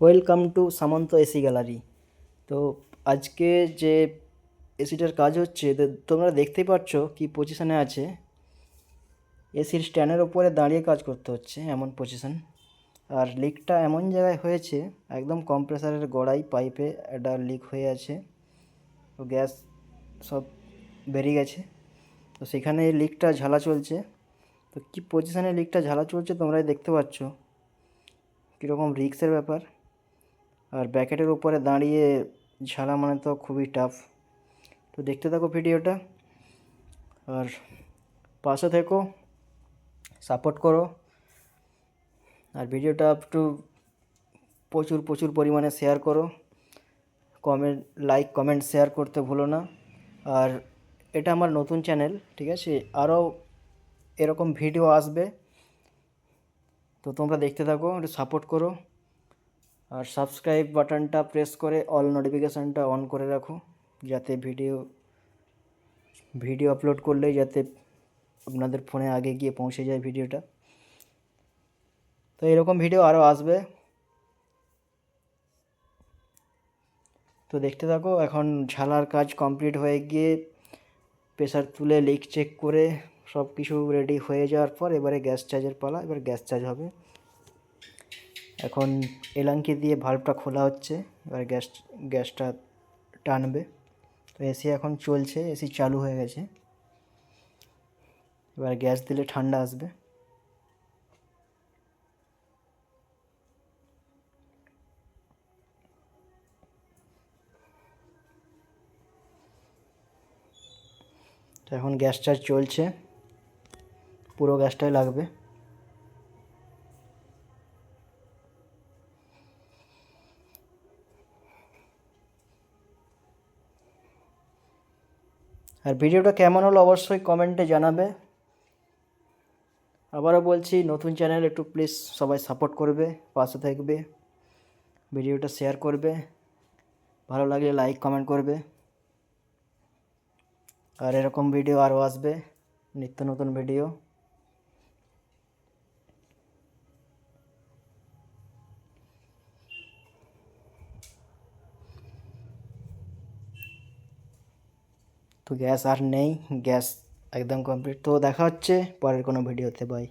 Welcome to Samanta AC gallery. তো আজকে যে এসিটার কাজ হচ্ছে তোমরা দেখতেই পাচ্ছ কি পজিশনে আছে। এসির স্ট্যান্ডের ওপরে দাঁড়িয়ে কাজ করতে হচ্ছে, এমন পজিশন। আর লিকটা এমন জায়গায় হয়েছে, একদম কম্প্রেসারের গোড়ায় পাইপে একটা লিক হয়ে আছে। তো গ্যাস সব বেরিয়ে গেছে, তো সেখানে লিকটা ঝালা চলছে। তো কী পজিশনে লিকটা ঝালা চলছে তোমরাই দেখতে পাচ্ছ, কীরকম রিস্কের ব্যাপার। আর ব্যাকেটের উপরে দাঁড়িয়ে ঝালা মানে তো খুবই টাফ। তো দেখতে থাকো ভিডিওটা, আর পাশে থেকো, সাপোর্ট করো। আর ভিডিওটা একটু প্রচুর প্রচুর পরিমাণে শেয়ার করো, লাইক কমেন্ট শেয়ার করতে ভুলো না। আর এটা আমার নতুন চ্যানেল, ঠিক আছে? আরও এরকম ভিডিও আসবে, তো তোমরা দেখতে থাকো, একটু সাপোর্ট করো। আর সাবস্ক্রাইব বাটনটা প্রেস করে অল নোটিফিকেশানটা অন করে রাখো, যাতে ভিডিও আপলোড করলেই যাতে আপনাদের ফোনে আগে গিয়ে পৌঁছে যায় ভিডিওটা। তো এরকম ভিডিও আরও আসবে, তো দেখতে থাকো। এখন ঝালার কাজ কমপ্লিট হয়ে গিয়ে প্রেসার তুলে লিক চেক করে সব কিছু রেডি হয়ে যাওয়ার পর এবারে গ্যাস চার্জের পালা। এবার গ্যাস চার্জ হবে। এখন এলাঙ্কি দিয়ে ভাল্বটা খোলা হচ্ছে, এবার গ্যাসটা টানবে। তো এসি এখন চলছে, এসি চালু হয়ে গেছে। এবার গ্যাস দিলে ঠান্ডা আসবে। তো এখন গ্যাস চার্জ চলছে, পুরো গ্যাসটাই লাগবে। আর ভিডিওটা কেমন হলো অবশ্যই কমেন্টে জানাবে। আবারও বলছি, নতুন চ্যানেল, একটু প্লিজ সবাই সাপোর্ট করবে, পাশে থাকবে, ভিডিওটা শেয়ার করবে, ভালো লাগলে লাইক কমেন্ট করবে। আর এরকম ভিডিও আরও আসবে, নিত্য নতুন ভিডিও। তো গ্যাস আর নেই, গ্যাস একদম কমপ্লিট। তো দেখা হচ্ছে পরের কোনো ভিডিওতে, বাই।